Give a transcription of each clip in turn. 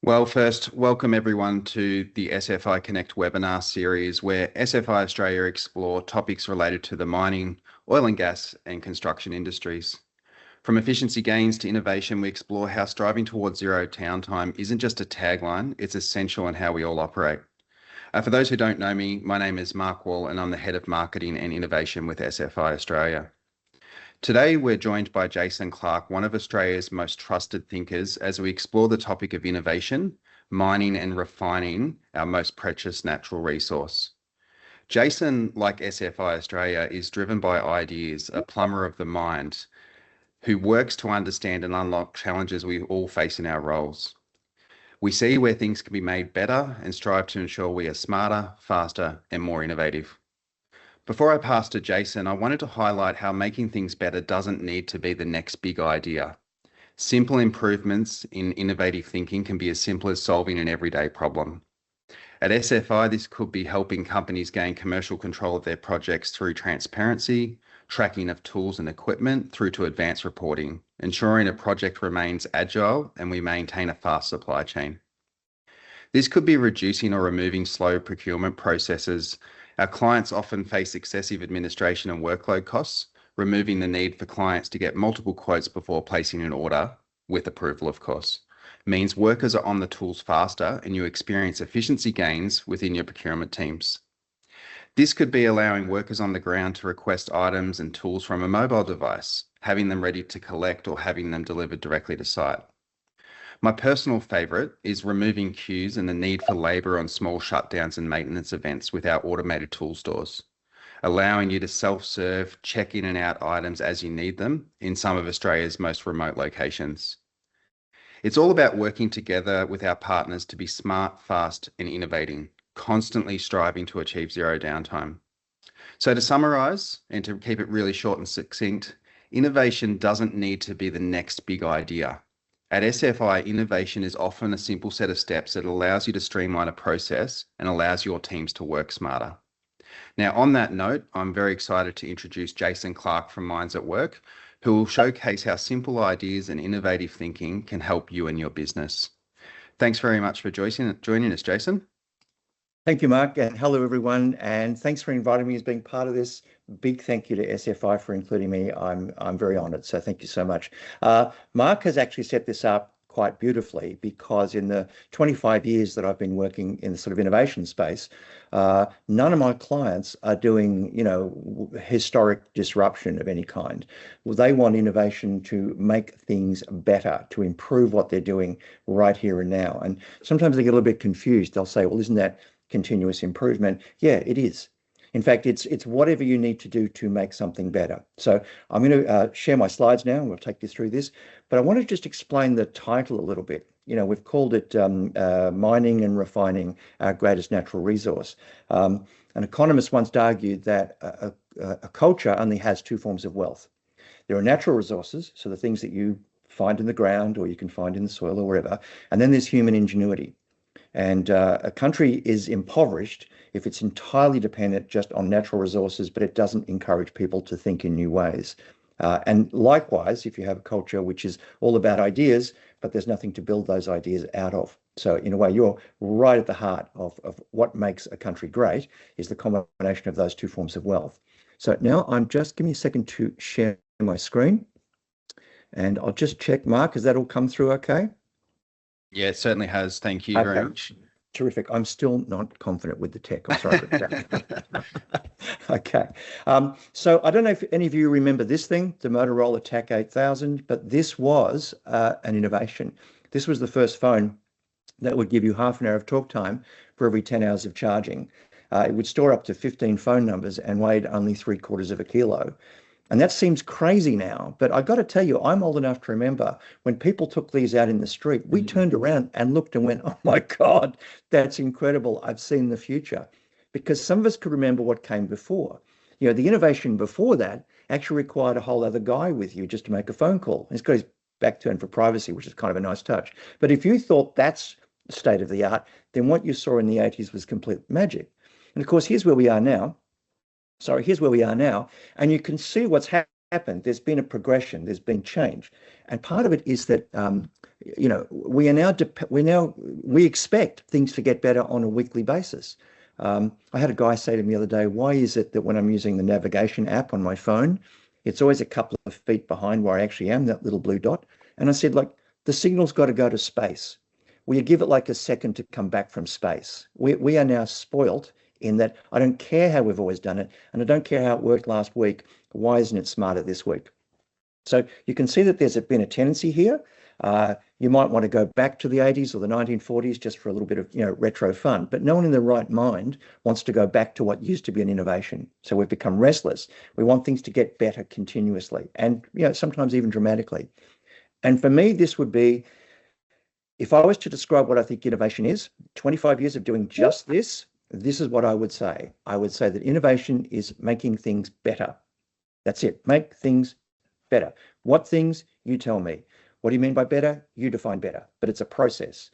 Well, first, welcome everyone to the SFI Connect webinar series, where SFI Australia explore topics related to the mining, oil and gas, and construction industries. From efficiency gains to innovation, we explore how striving towards zero downtime isn't just a tagline, it's essential in how we all operate. For those who don't know me, my name is Mark Wall, and I'm the Head of Marketing and Innovation with SFI Australia. Today, we're joined by Jason Clark, one of Australia's most trusted thinkers, as we explore the topic of innovation, mining and refining our most precious natural resource. Jason, like SFI Australia, is driven by ideas, a plumber of the mind, who works to understand and unlock challenges we all face in our roles. We see where things can be made better and strive to ensure we are smarter, faster, and more innovative. Before I pass to Jason, I wanted to highlight how making things better doesn't need to be the next big idea. Simple improvements in innovative thinking can be as simple as solving an everyday problem. At SFI, this could be helping companies gain commercial control of their projects through transparency, tracking of tools and equipment, through to advanced reporting, ensuring a project remains agile and we maintain a fast supply chain. This could be reducing or removing slow procurement processes. Our clients often face excessive administration and workload costs, removing the need for clients to get multiple quotes before placing an order, with approval of course, means workers are on the tools faster and you experience efficiency gains within your procurement teams. This could be allowing workers on the ground to request items and tools from a mobile device, having them ready to collect or having them delivered directly to site. My personal favourite is removing queues and the need for labour on small shutdowns and maintenance events with our automated tool stores, allowing you to self-serve, check in and out items as you need them in some of Australia's most remote locations. It's all about working together with our partners to be smart, fast and innovating, constantly striving to achieve zero downtime. So to summarise and to keep it really short and succinct, innovation doesn't need to be the next big idea. At SFI, innovation is often a simple set of steps that allows you to streamline a process and allows your teams to work smarter. Now, on that note, I'm very excited to introduce Jason Clark from Minds at Work, who will showcase how simple ideas and innovative thinking can help you and your business. Thanks very much for joining us, Jason. Thank you, Mark, and hello, everyone, and thanks for inviting me as being part of this. Big thank you to SFI for including me. I'm very honoured, so thank you so much. Mark has actually set this up quite beautifully because in the 25 years that I've been working in the sort of innovation space, none of my clients are doing, historic disruption of any kind. Well, they want innovation to make things better, to improve what they're doing right here and now. And sometimes they get a little bit confused. They'll say, well, isn't that continuous improvement? Yeah, it is. In fact, it's whatever you need to do to make something better. So I'm going to share my slides now and we'll take you through this. But I want to just explain the title a little bit. We've called it Mining and Refining Our Greatest Natural Resource. An economist once argued that a culture only has two forms of wealth. There are natural resources, so the things that you find in the ground or you can find in the soil or wherever. And then there's human ingenuity. And a country is impoverished if it's entirely dependent just on natural resources, but it doesn't encourage people to think in new ways. And likewise, if you have a culture which is all about ideas, but there's nothing to build those ideas out of. So in a way, you're right at the heart of what makes a country great is the combination of those two forms of wealth. So now give me a second to share my screen. And I'll just check, Mark, has that all come through okay? Yeah, it certainly has. Thank you very much. Terrific. I'm still not confident with the tech. I'm sorry about that. Okay. So I don't know if any of you remember this thing, the Motorola TAC 8000, but this was an innovation. This was the first phone that would give you half an hour of talk time for every 10 hours of charging. It would store up to 15 phone numbers and weighed only 3/4 of a kilo. And that seems crazy now, but I got to tell you, I'm old enough to remember when people took these out in the street, we turned around and looked and went, oh my God, that's incredible. I've seen the future. Because some of us could remember what came before. The innovation before that actually required a whole other guy with you just to make a phone call. He's got his back turned for privacy, which is kind of a nice touch. But if you thought that's state of the art, then what you saw in the 80s was complete magic. And of course, here's where we are now. And you can see what's happened. There's been a progression, there's been change. And part of it is that we expect things to get better on a weekly basis. I had a guy say to me the other day, why is it that when I'm using the navigation app on my phone, it's always a couple of feet behind where I actually am, that little blue dot? And I said, like, the signal's got to go to space. Well, you give it like a second to come back from space. We are now spoilt in that I don't care how we've always done it, and I don't care how it worked last week. Why isn't it smarter this week? So you can see that there's been a tendency here. You might want to go back to the 80s or the 1940s just for a little bit of retro fun, but no one in their right mind wants to go back to what used to be an innovation. So we've become restless. We want things to get better continuously and sometimes even dramatically. And for me, this would be, if I was to describe what I think innovation is, 25 years of doing just this is what I would say. I would say that innovation is making things better. That's it. Make things better. What things? You tell me. What do you mean by better? You define better, but it's a process.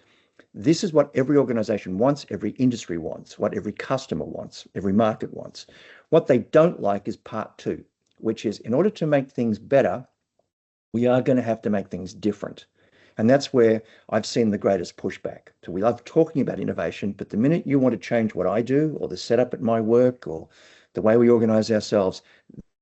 This is what every organization wants, every industry wants, what every customer wants, every market wants. What they don't like is part two, which is in order to make things better, we are going to have to make things different. And that's where I've seen the greatest pushback. So we love talking about innovation, but the minute you want to change what I do or the setup at my work or the way we organize ourselves,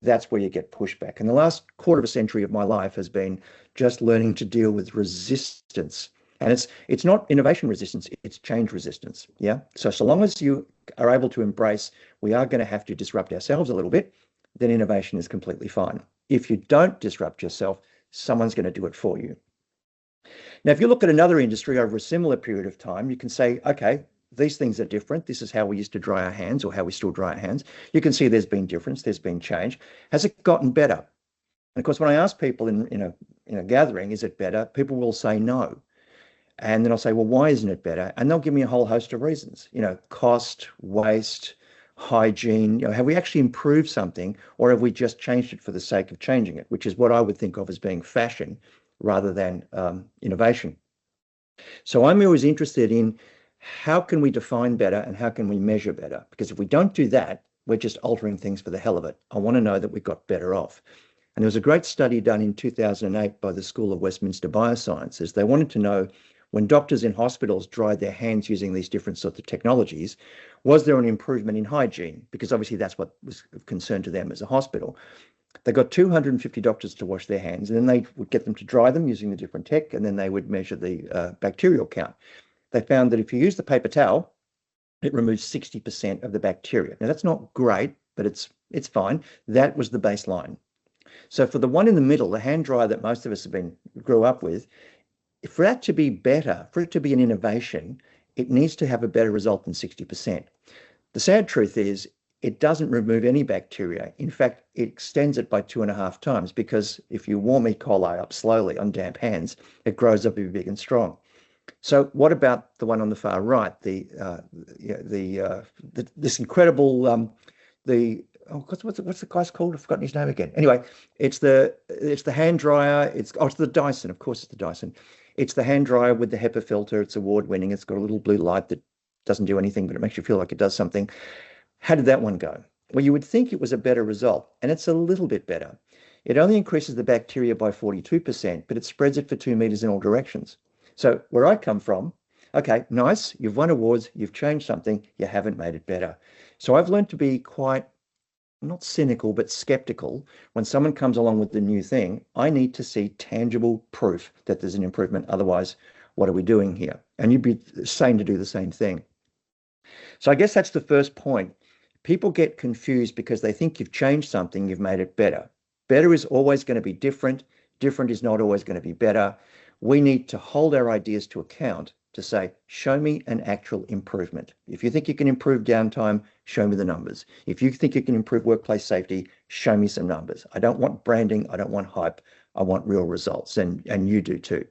that's where you get pushback. And the last quarter of a century of my life has been just learning to deal with resistance. And it's not innovation resistance, it's change resistance. Yeah. So long as you are able to embrace, we are going to have to disrupt ourselves a little bit, then innovation is completely fine. If you don't disrupt yourself, someone's going to do it for you. Now, if you look at another industry over a similar period of time, you can say, okay, these things are different. This is how we used to dry our hands or how we still dry our hands. You can see there's been difference, there's been change. Has it gotten better? And of course, when I ask people in a gathering, is it better? People will say no. And then I'll say, well, why isn't it better? And they'll give me a whole host of reasons, cost, waste, hygiene. Have we actually improved something, or have we just changed it for the sake of changing it, which is what I would think of as being fashion rather than innovation. So I'm always interested in how can we define better and how can we measure better? Because if we don't do that, we're just altering things for the hell of it. I want to know that we got better off. And there was a great study done in 2008 by the School of Westminster Biosciences. They wanted to know, when doctors in hospitals dried their hands using these different sorts of technologies, was there an improvement in hygiene? Because obviously that's what was of concern to them as a hospital. They got 250 doctors to wash their hands, and then they would get them to dry them using the different tech, and then they would measure the bacterial count. They found that if you use the paper towel, it removes 60% of the bacteria. Now, that's not great, but it's fine. That was the baseline. So for the one in the middle, the hand dryer that most of us grew up with, for that to be better, for it to be an innovation, it needs to have a better result than 60%. The sad truth is it doesn't remove any bacteria. In fact, it extends it by 2.5 times, because if you warm E. coli up slowly on damp hands, it grows up to be big and strong. So what about the one on the far right? This incredible what's the guy's called? I've forgotten his name again. Anyway, it's the hand dryer. It's the Dyson. Of course, it's the Dyson. It's the hand dryer with the HEPA filter. It's award winning. It's got a little blue light that doesn't do anything, but it makes you feel like it does something. How did that one go? Well, you would think it was a better result, and it's a little bit better. It only increases the bacteria by 42%, but it spreads it for 2 meters in all directions. So where I come from, okay, nice, you've won awards, you've changed something, you haven't made it better. So I've learned to be quite, not cynical, but skeptical. When someone comes along with the new thing, I need to see tangible proof that there's an improvement. Otherwise, what are we doing here? And you'd be sane to do the same thing. So I guess that's the first point. People get confused because they think you've changed something, you've made it better. Better is always going to be different. Different is not always going to be better. We need to hold our ideas to account to say, show me an actual improvement. If you think you can improve downtime, show me the numbers. If you think you can improve workplace safety, show me some numbers. I don't want branding. I don't want hype. I want real results. And you do too.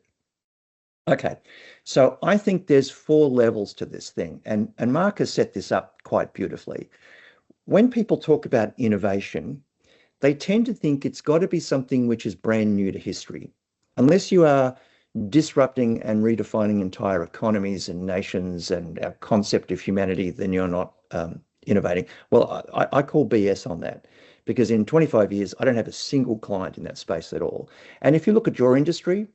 Okay, so I think there's 4 levels to this thing. And Mark has set this up quite beautifully. When people talk about innovation, they tend to think it's got to be something which is brand new to history. Unless you are disrupting and redefining entire economies and nations and our concept of humanity, then you're not innovating. Well, I call BS on that, because in 25 years, I don't have a single client in that space at all. And if you look at your industry,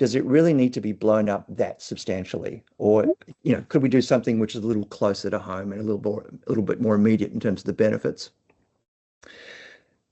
does it really need to be blown up that substantially? Or, could we do something which is a little closer to home and a little bit more immediate in terms of the benefits?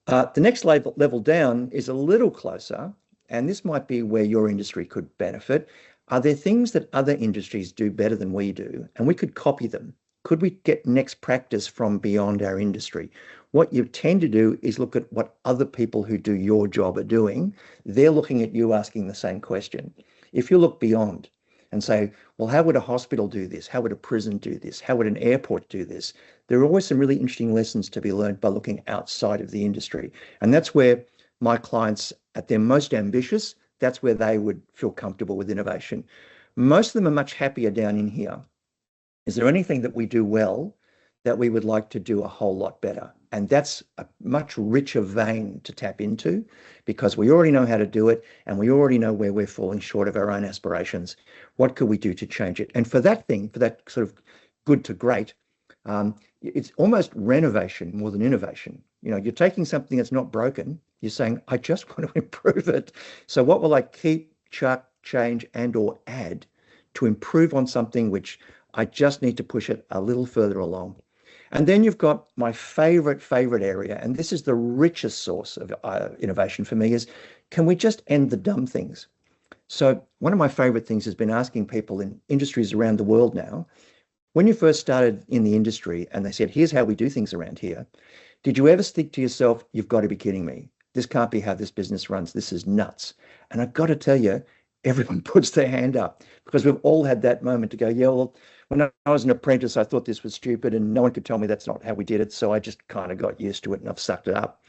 The next level down is a little closer, and this might be where your industry could benefit. Are there things that other industries do better than we do, and we could copy them? Could we get next practice from beyond our industry? What you tend to do is look at what other people who do your job are doing. They're looking at you asking the same question. If you look beyond and say, well, how would a hospital do this? How would a prison do this? How would an airport do this? There are always some really interesting lessons to be learned by looking outside of the industry. And that's where my clients, at their most ambitious, that's where they would feel comfortable with innovation. Most of them are much happier down in here. Is there anything that we do well that we would like to do a whole lot better? And that's a much richer vein to tap into, because we already know how to do it and we already know where we're falling short of our own aspirations. What could we do to change it? And for that sort of good to great, it's almost renovation more than innovation. You're taking something that's not broken, you're saying, I just want to improve it. So what will I keep, chuck, change, and or add to improve on something which I just need to push it a little further along? And then you've got my favorite area, and this is the richest source of innovation for me, is can we just end the dumb things? So one of my favorite things has been asking people in industries around the world now, when you first started in the industry and they said, here's how we do things around here, did you ever think to yourself, you've got to be kidding me? This can't be how this business runs. This is nuts. And I've got to tell you, everyone puts their hand up, because we've all had that moment to go, yeah, well, when I was an apprentice, I thought this was stupid and no one could tell me that's not how we did it. So I just kind of got used to it and I've sucked it up.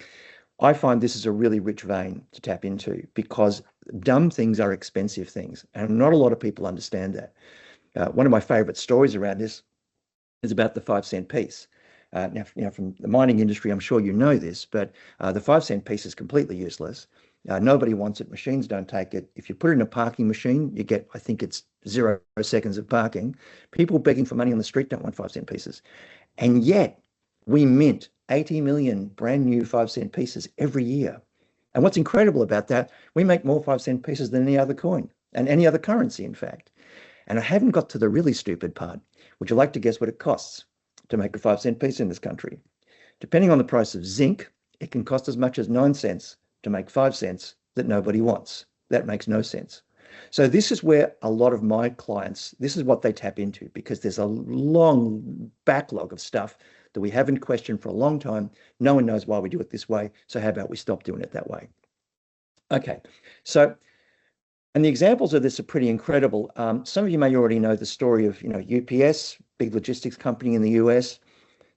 I find this is a really rich vein to tap into, because dumb things are expensive things. And not a lot of people understand that. One of my favorite stories around this is about the 5-cent piece. Now, from the mining industry, I'm sure you know this, but the 5-cent piece is completely useless. Nobody wants it. Machines don't take it. If you put it in a parking machine, you get, I think it's 0 seconds of parking. People begging for money on the street don't want 5-cent pieces. And yet we mint 80 million brand new 5-cent pieces every year. And what's incredible about that, we make more 5-cent pieces than any other coin and any other currency, in fact. And I haven't got to the really stupid part. Would you like to guess what it costs to make a 5-cent piece in this country? Depending on the price of zinc, it can cost as much as 9 cents to make 5 cents that nobody wants. That makes no sense. So this is where a lot of my clients, this is what they tap into, because there's a long backlog of stuff that we haven't questioned for a long time. No one knows why we do it this way. So how about we stop doing it that way? Okay, so, and the examples of this are pretty incredible. Some of you may already know the story of, UPS, big logistics company in the US.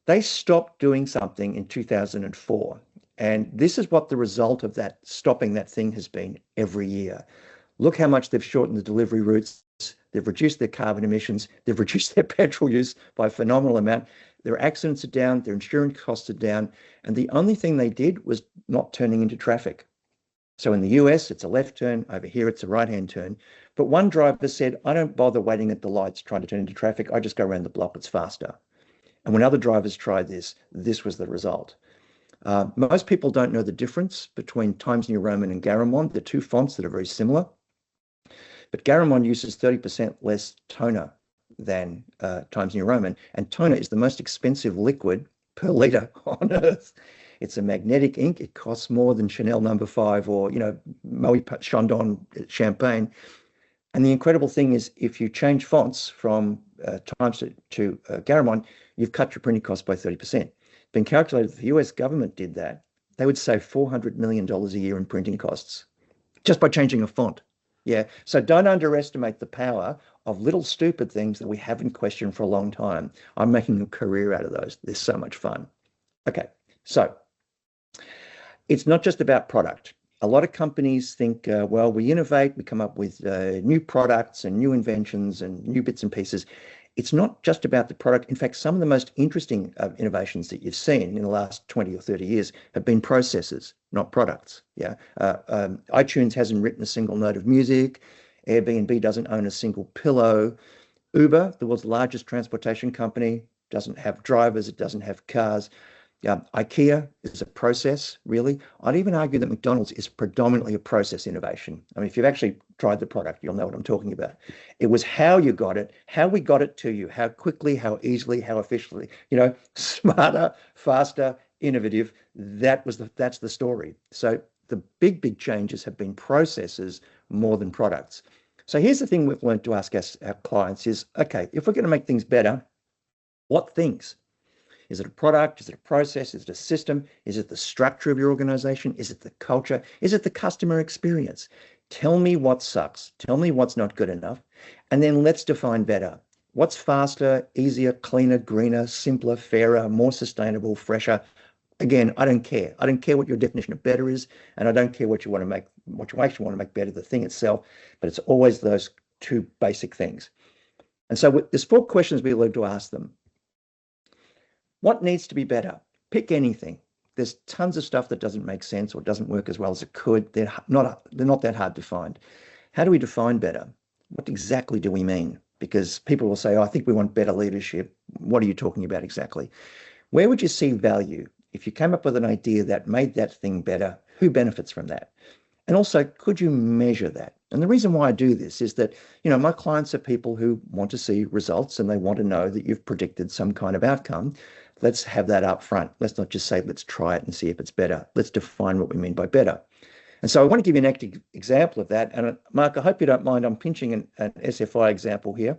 They stopped doing something in 2004. And this is what the result of that stopping that thing has been every year. Look how much they've shortened the delivery routes. They've reduced their carbon emissions. They've reduced their petrol use by a phenomenal amount. Their accidents are down. Their insurance costs are down. And the only thing they did was not turning into traffic. So in the US, it's a left turn. Over here, it's a right-hand turn. But one driver said, I don't bother waiting at the lights trying to turn into traffic. I just go around the block. It's faster. And when other drivers tried this, this was the result. Most people don't know the difference between Times New Roman and Garamond. They're two fonts that are very similar. But Garamond uses 30% less toner than Times New Roman. And toner is the most expensive liquid per litre on Earth. It's a magnetic ink. It costs more than Chanel No. 5 or, Moet Chandon champagne. And the incredible thing is, if you change fonts from Times to Garamond, you've cut your printing costs by 30%. Been calculated if the US government did that, they would save $400 million a year in printing costs just by changing a font. Yeah. So don't underestimate the power of little stupid things that we haven't questioned for a long time. I'm making a career out of those. They're so much fun. Okay. So it's not just about product. A lot of companies think, well, we innovate, we come up with new products and new inventions and new bits and pieces. It's not just about the product. In fact, some of the most interesting innovations that you've seen in the last 20 or 30 years have been processes, not products. Yeah, iTunes hasn't written a single note of music. Airbnb doesn't own a single pillow. Uber, the world's largest transportation company, doesn't have drivers. It doesn't have cars. IKEA is a process, really. I'd even argue that McDonald's is predominantly a process innovation. I mean, if you've actually tried the product, you'll know what I'm talking about. It was how you got it, how we got it to you, how quickly, how easily, how efficiently, smarter, faster, innovative. That's the story. So the big changes have been processes more than products. So here's the thing we've learned to ask our clients is, okay, if we're going to make things better, what things? Is it a product? Is it a process? Is it a system? Is it the structure of your organization? Is it the culture? Is it the customer experience? Tell me what sucks. Tell me what's not good enough. And then let's define better. What's faster, easier, cleaner, greener, simpler, fairer, more sustainable, fresher? Again, I don't care. I don't care what your definition of better is, and I don't care what you want to make, what you actually want to make better, the thing itself, but it's always those two basic things. And so there's 4 questions we learn to ask them. What needs to be better? Pick anything. There's tons of stuff that doesn't make sense or doesn't work as well as it could. They're not that hard to find. How do we define better? What exactly do we mean? Because people will say, oh, I think we want better leadership. What are you talking about exactly? Where would you see value? If you came up with an idea that made that thing better, who benefits from that? And also, could you measure that? And the reason why I do this is that, my clients are people who want to see results and they want to know that you've predicted some kind of outcome. Let's have that up front. Let's not just say, let's try it and see if it's better. Let's define what we mean by better. And so I want to give you an active example of that. And Mark, I hope you don't mind. I'm pinching an SFI example here.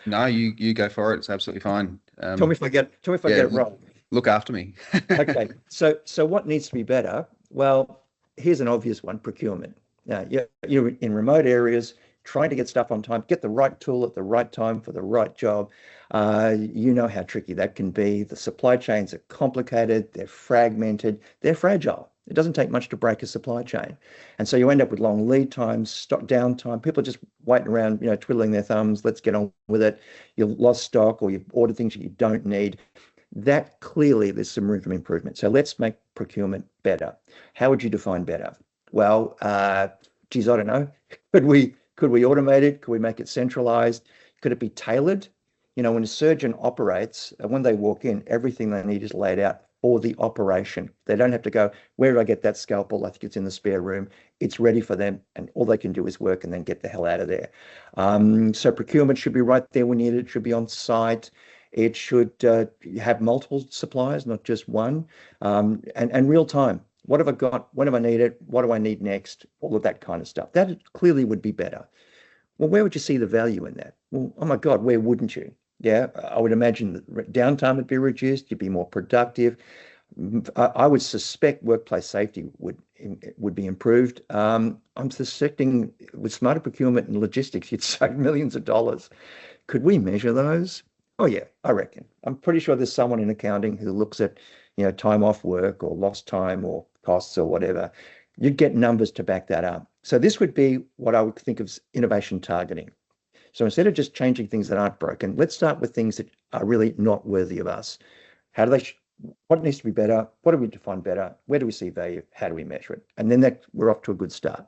No, you go for it. It's absolutely fine. Tell me if I get it wrong. Look after me. Okay. So what needs to be better? Well, here's an obvious one: procurement. Now, you're in remote areas, trying to get stuff on time, get the right tool at the right time for the right job. You know how tricky that can be. The supply chains are complicated, they're fragmented, they're fragile. It doesn't take much to break a supply chain. And so you end up with long lead times, stock downtime, people are just waiting around, twiddling their thumbs, let's get on with it. You've lost stock or you've ordered things that you don't need. That clearly there's some room for improvement. So let's make procurement better. How would you define better? Well, geez, I don't know. Could we automate it? Could we make it centralized? Could it be tailored? When a surgeon operates, when they walk in, everything they need is laid out for the operation. They don't have to go, where do I get that scalpel? I think it's in the spare room. It's ready for them, and all they can do is work and then get the hell out of there. So procurement should be right there when needed. It should be on site. It should have multiple suppliers, not just one, and real time. What have I got? When have I need it? What do I need next? All of that kind of stuff. That clearly would be better. Well, where would you see the value in that? Well, oh my God, where wouldn't you? Yeah, I would imagine that downtime would be reduced. You'd be more productive. I would suspect workplace safety would be improved. I'm suspecting with smarter procurement and logistics, you'd save millions of dollars. Could we measure those? Oh yeah, I reckon. I'm pretty sure there's someone in accounting who looks at, time off work or lost time or costs or whatever. You'd get numbers to back that up. So this would be what I would think of as innovation targeting. So instead of just changing things that aren't broken, let's start with things that are really not worthy of us. What needs to be better? What do we define better? Where do we see value? How do we measure it? And then we're off to a good start.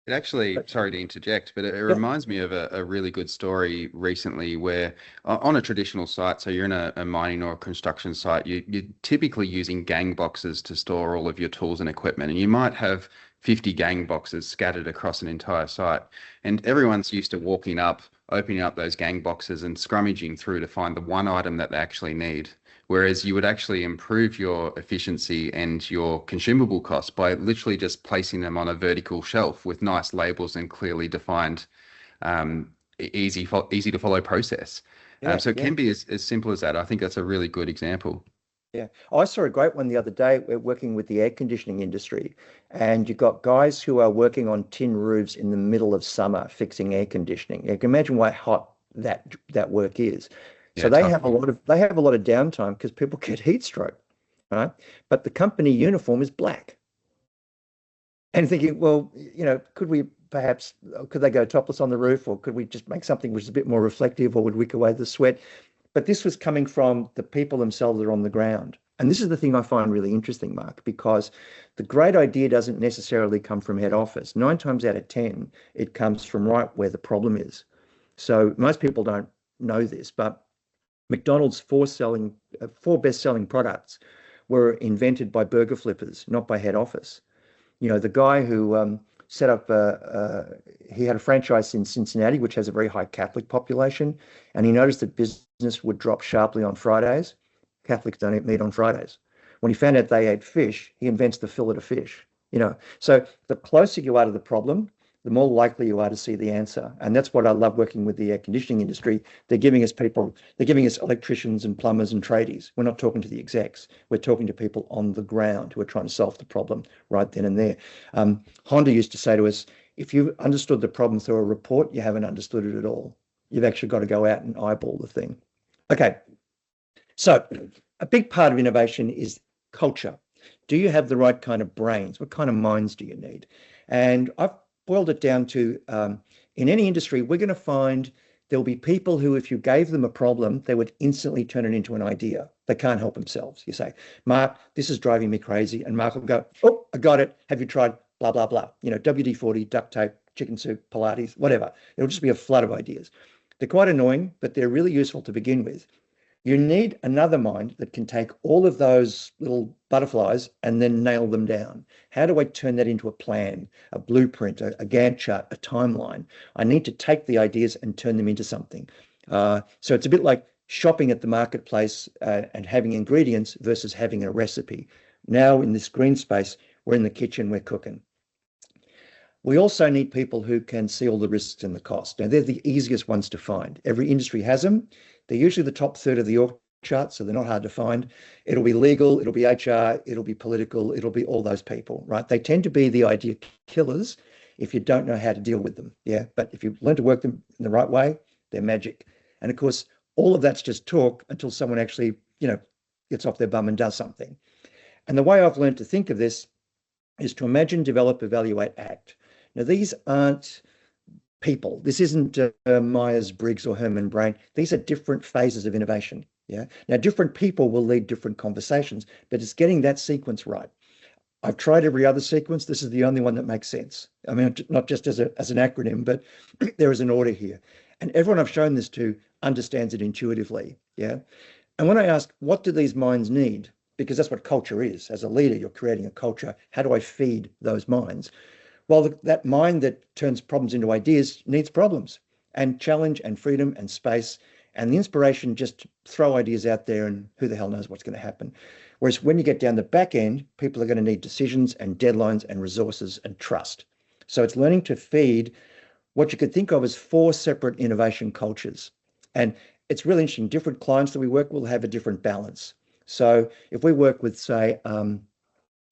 It actually, sorry to interject, but it reminds me of a really good story recently where on a traditional site, so you're in a mining or a construction site, you're typically using gang boxes to store all of your tools and equipment. And you might have 50 gang boxes scattered across an entire site. And everyone's used to walking up, opening up those gang boxes and scrummaging through to find the one item that they actually need. Whereas you would actually improve your efficiency and your consumable costs by literally just placing them on a vertical shelf with nice labels and clearly defined, easy to follow process. So it can be as simple as that. I think that's a really good example. Yeah. I saw a great one the other day. We're working with the air conditioning industry, and you've got guys who are working on tin roofs in the middle of summer fixing air conditioning. You can imagine how hot that work is. So they have a lot of downtime because people get heat stroke, right? But the company uniform is black. And thinking, well, could they go topless on the roof, or could we just make something which is a bit more reflective or would wick away the sweat? But this was coming from the people themselves that are on the ground. And this is the thing I find really interesting, Mark, because the great idea doesn't necessarily come from head office. 9 times out of 10, it comes from right where the problem is. So most people don't know this, but McDonald's four best-selling products were invented by burger flippers, not by head office. You know, the guy who set up, he had a franchise in Cincinnati, which has a very high Catholic population, and he noticed that business would drop sharply on Fridays. Catholics don't eat meat on Fridays. When he found out they ate fish, he invents the fillet of fish. You know, so the closer you are to the problem, the more likely you are to see the answer. And that's what I love working with the air conditioning industry. They're giving us people, they're giving us electricians and plumbers and tradies. We're not talking to the execs. We're talking to people on the ground who are trying to solve the problem right then and there. Honda used to say to us, if you understood the problem through a report, you haven't understood it at all. You've actually got to go out and eyeball the thing. Okay, so a big part of innovation is culture. Do you have the right kind of brains? What kind of minds do you need? And I've boiled it down to in any industry, we're going to find there'll be people who, if you gave them a problem, they would instantly turn it into an idea. They can't help themselves. You say, Mark, this is driving me crazy. And Mark will go, oh, I got it. Have you tried blah, blah, blah? You know, WD-40, duct tape, chicken soup, Pilates, whatever. It'll just be a flood of ideas. They're quite annoying, but they're really useful to begin with. You need another mind that can take all of those little butterflies and then nail them down. How do I turn that into a plan, a blueprint, a Gantt chart, a timeline? I need to take the ideas and turn them into something. So it's a bit like shopping at the marketplace and having ingredients versus having a recipe. Now in this green space, we're in the kitchen, we're cooking. We also need people who can see all the risks and the cost. Now, they're the easiest ones to find. Every industry has them. They're usually the top third of the org chart, so they're not hard to find. It'll be legal, it'll be HR, it'll be political, it'll be all those people, right? They tend to be the idea killers if you don't know how to deal with them, yeah? But if you learn to work them in the right way, they're magic. And of course, all of that's just talk until someone actually, you know, gets off their bum and does something. And the way I've learned to think of this is to imagine, develop, evaluate, act. Now, these aren't people. This isn't Myers-Briggs or Herman Brain. These are different phases of innovation. Yeah. Now, different people will lead different conversations, but it's getting that sequence right. I've tried every other sequence. This is the only one that makes sense. I mean, not just as an acronym, but there is an order here. And everyone I've shown this to understands it intuitively. Yeah. And when I ask, what do these minds need? Because that's what culture is. As a leader, you're creating a culture. How do I feed those minds? Well, that mind that turns problems into ideas needs problems and challenge and freedom and space and the inspiration just to throw ideas out there and who the hell knows what's going to happen. Whereas when you get down the back end, people are going to need decisions and deadlines and resources and trust. So it's learning to feed what you could think of as 4 separate innovation cultures. And it's really interesting. Different clients that we work with will have a different balance. So if we work with, say,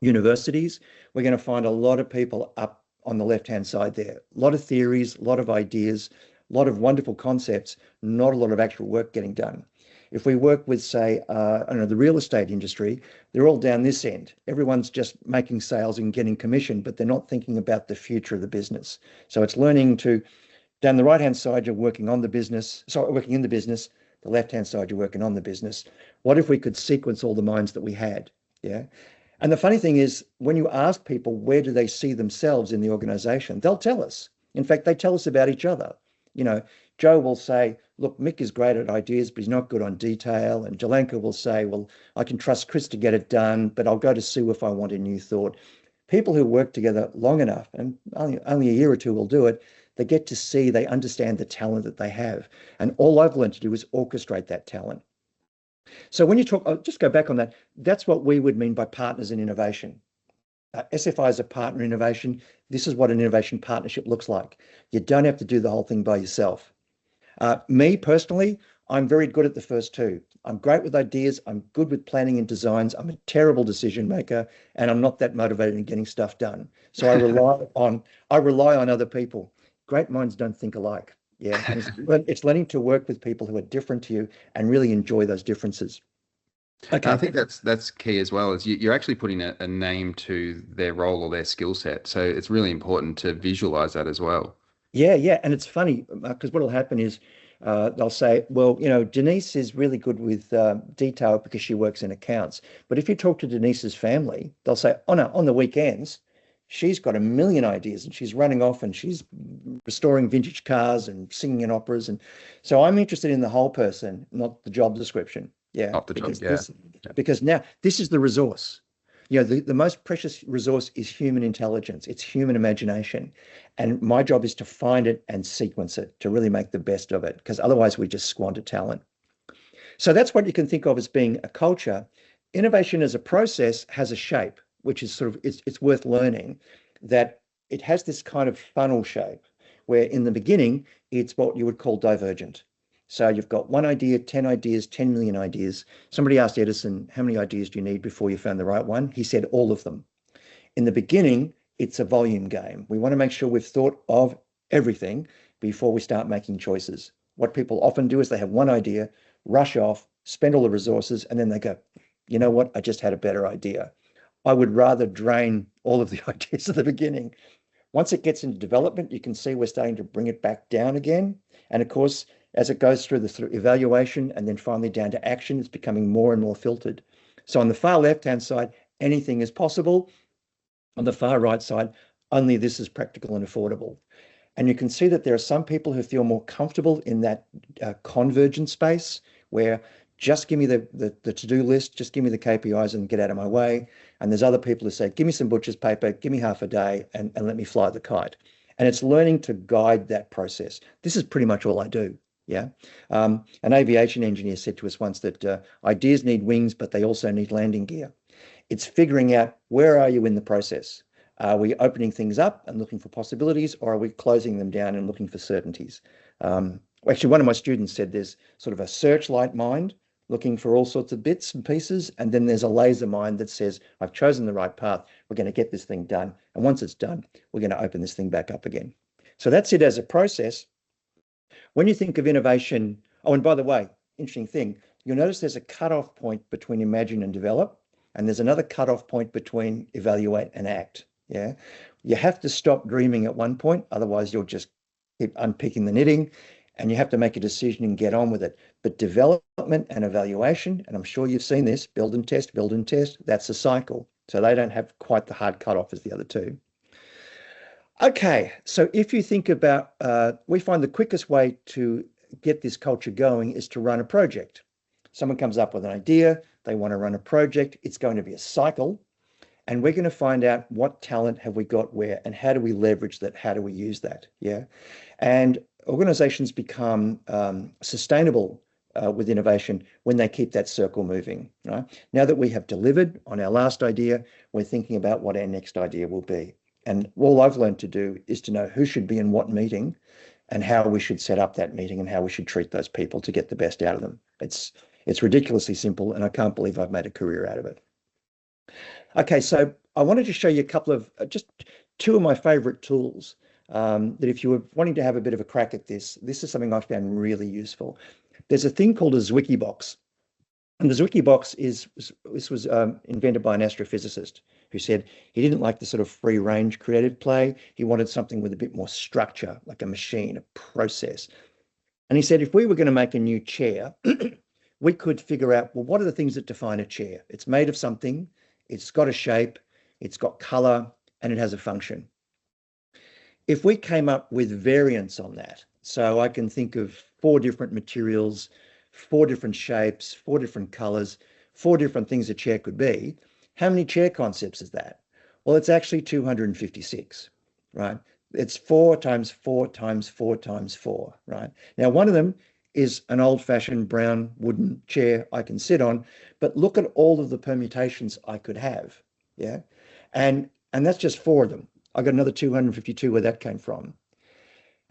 universities, we're going to find a lot of people up on the left-hand side there. A lot of theories, a lot of ideas, a lot of wonderful concepts, not a lot of actual work getting done. If we work with, say, I don't know, the real estate industry, they're all down this end. Everyone's just making sales and getting commission, but they're not thinking about the future of the business. So it's learning to, down the right-hand side, you're working on the business, sorry, working in the business. The left-hand side, you're working on the business. What if we could sequence all the minds that we had? Yeah. And the funny thing is, when you ask people where do they see themselves in the organization, they'll tell us. In fact, they tell us about each other. You know, Joe will say, look, Mick is great at ideas, but he's not good on detail. And Jalanka will say, well, I can trust Chris to get it done, but I'll go to Sue if I want a new thought. People who work together long enough, and only a year or two will do it, they get to see, they understand the talent that they have. And all I've learned to do is orchestrate that talent. So when you talk, I'll just go back on that. That's what we would mean by partners in innovation. SFI is a partner in innovation. This is what an innovation partnership looks like. You don't have to do the whole thing by yourself. Me personally, I'm very good at the first 2. I'm great with ideas. I'm good with planning and designs. I'm a terrible decision maker, and I'm not that motivated in getting stuff done. So I rely on other people. Great minds don't think alike. Yeah, it's learning to work with people who are different to you and really enjoy those differences. Okay. I think that's key as well, is you're actually putting a name to their role or their skill set. So it's really important to visualize that as well. Yeah. And it's funny because what will happen is they'll say, well, you know, Denise is really good with detail because she works in accounts. But if you talk to Denise's family, they'll say, oh no, on the weekends, she's got a million ideas and she's running off and she's restoring vintage cars and singing in operas. And so I'm interested in the whole person, not the job description. Yeah. Not the job, yeah. because now this is the resource. You know, the most precious resource is human intelligence. It's human imagination. And my job is to find it and sequence it to really make the best of it, because otherwise we just squander talent. So that's what you can think of as being a culture. Innovation as a process has a shape, which is sort of, it's worth learning that it has this kind of funnel shape where in the beginning, it's what you would call divergent. So you've got one idea, 10 ideas, 10 million ideas. Somebody asked Edison, how many ideas do you need before you found the right one? He said, all of them. In the beginning, it's a volume game. We want to make sure we've thought of everything before we start making choices. What people often do is they have one idea, rush off, spend all the resources, and then they go, you know what? I just had a better idea. I would rather drain all of the ideas at the beginning. Once it gets into development, you can see we're starting to bring it back down again. And of course, as it goes through the evaluation and then finally down to action, it's becoming more and more filtered. So on the far left-hand side, anything is possible. On the far right side, only this is practical and affordable. And you can see that there are some people who feel more comfortable in that convergent space where just give me the to-do list, just give me the KPIs and get out of my way. And there's other people who say, give me some butcher's paper, give me half a day and let me fly the kite. And it's learning to guide that process. This is pretty much all I do. Yeah. An aviation engineer said to us once that ideas need wings, but they also need landing gear. It's figuring out where are you in the process? Are we opening things up and looking for possibilities, or are we closing them down and looking for certainties? Actually, one of my students said there's sort of a searchlight mind looking for all sorts of bits and pieces, and then there's a laser mind that says, I've chosen the right path, we're going to get this thing done, and once it's done, we're going to open this thing back up again. So that's it as a process. When you think of innovation, oh, and by the way, interesting thing, you'll notice there's a cutoff point between imagine and develop, and there's another cutoff point between evaluate and act. Yeah, you have to stop dreaming at one point, otherwise you'll just keep unpicking the knitting, and you have to make a decision and get on with it. But development and evaluation, and I'm sure you've seen this, build and test, that's a cycle. So they don't have quite the hard cutoff as the other two. Okay, so if you think about, we find the quickest way to get this culture going is to run a project. Someone comes up with an idea, they want to run a project, it's going to be a cycle, and we're going to find out what talent have we got where and how do we leverage that, how do we use that, yeah? And organizations become sustainable with innovation when they keep that circle moving, right? Now that we have delivered on our last idea, we're thinking about what our next idea will be. And all I've learned to do is to know who should be in what meeting and how we should set up that meeting and how we should treat those people to get the best out of them. It's ridiculously simple, and I can't believe I've made a career out of it. Okay, so I wanted to show you a couple of, just two of my favorite tools that if you were wanting to have a bit of a crack at this is something I found really useful. There's a thing called a Zwicky box. And the Zwicky box was invented by an astrophysicist who said he didn't like the sort of free range creative play. He wanted something with a bit more structure, like a machine, a process. And he said, if we were going to make a new chair, we could figure out, well, what are the things that define a chair? It's made of something, it's got a shape, it's got color, and it has a function. If we came up with variants on that, so I can think of 4 different materials, 4 different shapes, 4 different colors, 4 different things a chair could be, how many chair concepts is that? Well, it's actually 256, right? It's 4 times 4 times 4 times 4, right? Now, one of them is an old-fashioned brown wooden chair I can sit on, but look at all of the permutations I could have, yeah? And that's just 4 of them. I got another 252 where that came from.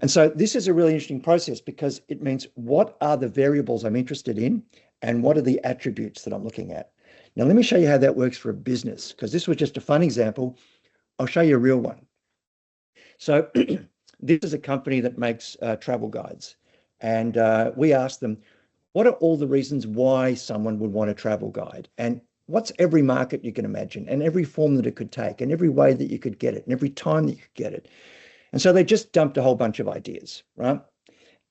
And so this is a really interesting process because it means what are the variables I'm interested in and what are the attributes that I'm looking at. Now, let me show you how that works for a business, because this was just a fun example. I'll show you a real one. So this is a company that makes travel guides. And we asked them, what are all the reasons why someone would want a travel guide? And what's every market you can imagine and every form that it could take and every way that you could get it and every time that you could get it? And so they just dumped a whole bunch of ideas, right?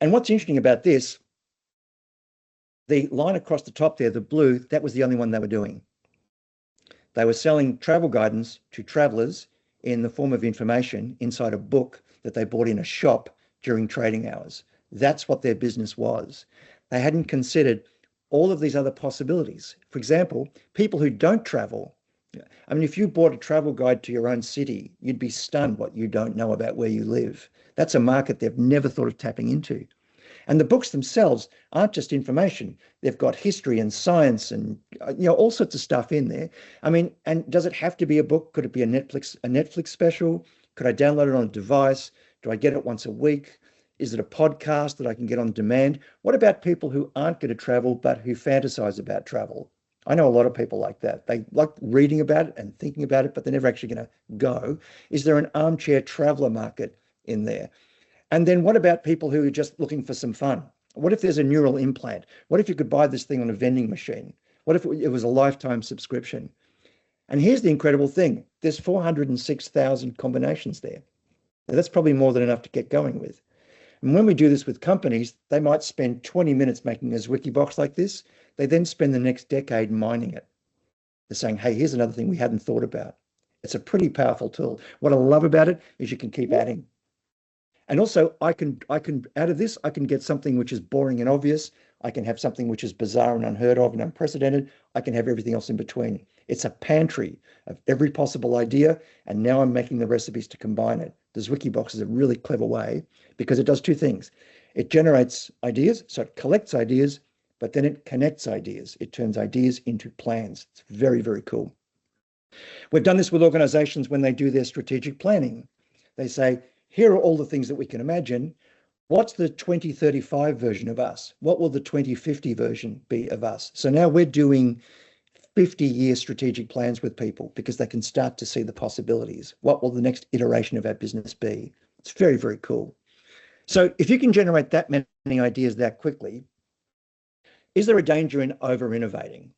And what's interesting about this, the line across the top there, the blue, that was the only one they were doing. They were selling travel guidance to travelers in the form of information inside a book that they bought in a shop during trading hours. That's what their business was. They hadn't considered all of these other possibilities. For example, people who don't travel. I mean, if you bought a travel guide to your own city, you'd be stunned what you don't know about where you live. That's a market they've never thought of tapping into. And the books themselves aren't just information. They've got history and science and all sorts of stuff in there. I mean, and does it have to be a book? Could it be a Netflix special? Could I download it on a device? Do I get it once a week? Is it a podcast that I can get on demand? What about people who aren't going to travel but who fantasize about travel? I know a lot of people like that. They like reading about it and thinking about it, but they're never actually going to go. Is there an armchair traveler market in there? And then what about people who are just looking for some fun? What if there's a neural implant? What if you could buy this thing on a vending machine? What if it was a lifetime subscription? And here's the incredible thing. There's 406,000 combinations there. Now, that's probably more than enough to get going with. And when we do this with companies, they might spend 20 minutes making a Zwicky box like this. They then spend the next decade mining it. They're saying, hey, here's another thing we hadn't thought about. It's a pretty powerful tool. What I love about it is you can keep adding. And also I can out of this, I can get something which is boring and obvious. I can have something which is bizarre and unheard of and unprecedented. I can have everything else in between. It's a pantry of every possible idea. And now I'm making the recipes to combine it. The Zwicky box is a really clever way because it does two things. It generates ideas, so it collects ideas, but then it connects ideas. It turns ideas into plans. It's very, very cool. We've done this with organizations when they do their strategic planning. They say, here are all the things that we can imagine. What's the 2035 version of us? What will the 2050 version be of us? So now we're doing 50-year strategic plans with people because they can start to see the possibilities. What will the next iteration of our business be? It's very, very cool. So if you can generate that many ideas that quickly, is there a danger in over-innovating?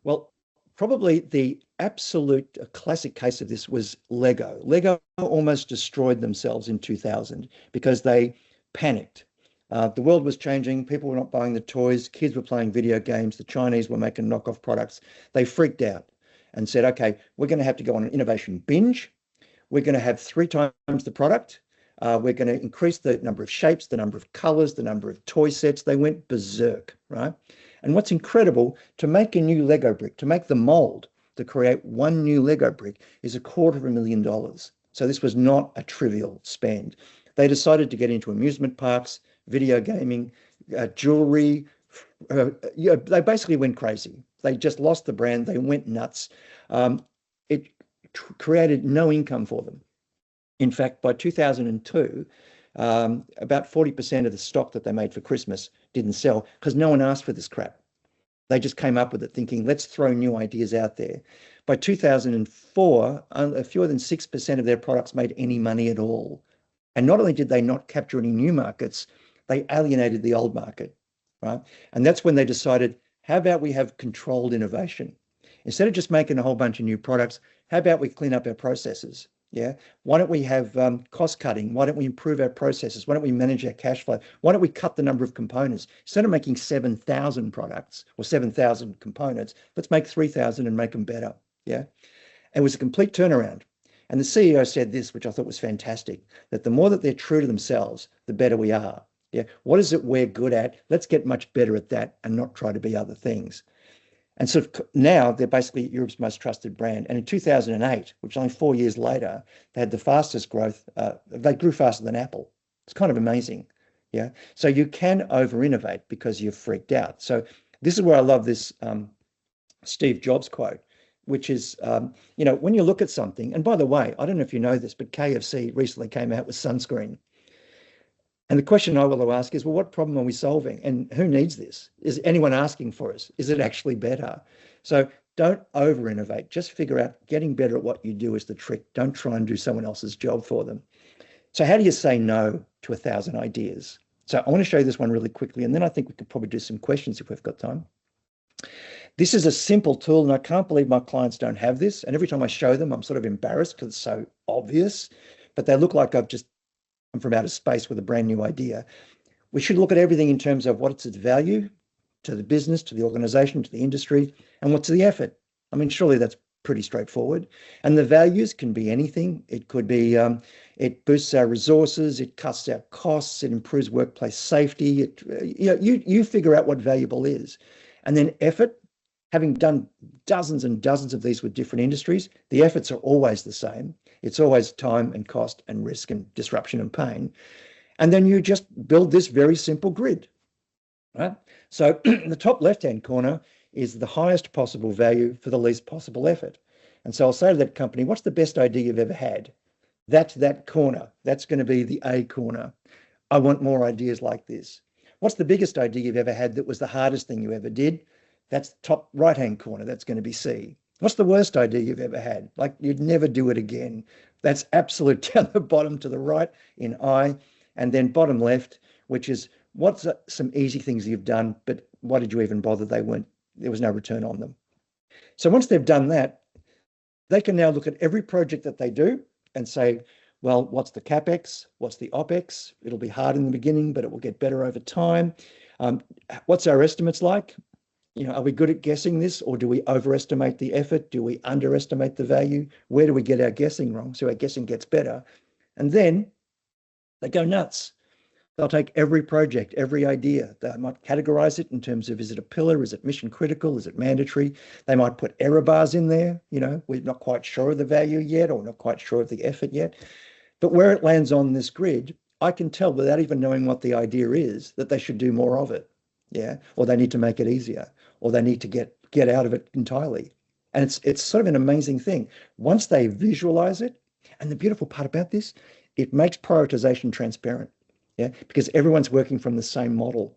Well, probably the absolute classic case of this was Lego. Lego almost destroyed themselves in 2000 because they panicked. The world was changing. People were not buying the toys. Kids were playing video games. The Chinese were making knockoff products. They freaked out and said, okay, we're going to have to go on an innovation binge. We're going to have 3 times the product. We're going to increase the number of shapes, the number of colors, the number of toy sets. They went berserk, right? And what's incredible, to make a new Lego brick, to make the mold, to create one new Lego brick is $250,000. So this was not a trivial spend. They decided to get into amusement parks, video gaming, jewelry. They basically went crazy. They just lost the brand. They went nuts. It created no income for them. In fact, by 2002, about 40% of the stock that they made for Christmas didn't sell because no one asked for this crap. They just came up with it thinking, let's throw new ideas out there. By 2004, fewer than 6% of their products made any money at all. And not only did they not capture any new markets, they alienated the old market, right? And that's when they decided, how about we have controlled innovation? Instead of just making a whole bunch of new products, how about we clean up our processes? Yeah. Why don't we have cost cutting? Why don't we improve our processes? Why don't we manage our cash flow? Why don't we cut the number of components? Instead of making 7,000 products or 7,000 components, let's make 3,000 and make them better. Yeah. It was a complete turnaround. And the CEO said this, which I thought was fantastic, that the more that they're true to themselves, the better we are. Yeah. What is it we're good at? Let's get much better at that and not try to be other things. And so now they're basically Europe's most trusted brand. And in 2008, which is only 4 years later, they had the fastest growth. They grew faster than Apple. It's kind of amazing. Yeah. So you can over innovate because you're freaked out. So this is where I love this Steve Jobs quote, which is, when you look at something, and by the way, I don't know if you know this, but KFC recently came out with sunscreen. And the question I will ask is, well, what problem are we solving? And who needs this? Is anyone asking for us? Is it actually better? So don't over innovate. Just figure out getting better at what you do is the trick. Don't try and do someone else's job for them. So how do you say no to 1,000 ideas? So I want to show you this one really quickly, and then I think we could probably do some questions if we've got time. This is a simple tool, and I can't believe my clients don't have this. And every time I show them, I'm sort of embarrassed because it's so obvious, but they look like I've just come from outer space with a brand new idea. We should look at everything in terms of what's its value to the business, to the organization, to the industry, and what's the effort. I mean, surely that's pretty straightforward. And the values can be anything. It could be, it boosts our resources, it cuts our costs, it improves workplace safety. You figure out what valuable is. And then effort, having done dozens and dozens of these with different industries, the efforts are always the same. It's always time and cost and risk and disruption and pain. And then you just build this very simple grid, right? So the top left-hand corner is the highest possible value for the least possible effort. And so I'll say to that company, what's the best idea you've ever had? That's that corner. That's going to be the A corner. I want more ideas like this. What's the biggest idea you've ever had that was the hardest thing you ever did? That's the top right-hand corner. That's going to be C. What's the worst idea you've ever had? Like you'd never do it again. That's absolute down the bottom to the right in I. And then bottom left, which is what's some easy things you've done, but why did you even bother? There was no return on them. So once they've done that, they can now look at every project that they do and say, well, what's the CapEx? What's the OpEx? It'll be hard in the beginning, but it will get better over time. What's our estimates like? Are we good at guessing this, or do we overestimate the effort? Do we underestimate the value? Where do we get our guessing wrong? So our guessing gets better. And then they go nuts. They'll take every project, every idea. They might categorize it in terms of, is it a pillar? Is it mission critical? Is it mandatory? They might put error bars in there. We're not quite sure of the value yet, or not quite sure of the effort yet. But where it lands on this grid, I can tell without even knowing what the idea is that they should do more of it. Yeah. Or they need to make it easier, or they need to get out of it entirely. And it's sort of an amazing thing. Once they visualize it, and the beautiful part about this, it makes prioritization transparent. Yeah, because everyone's working from the same model.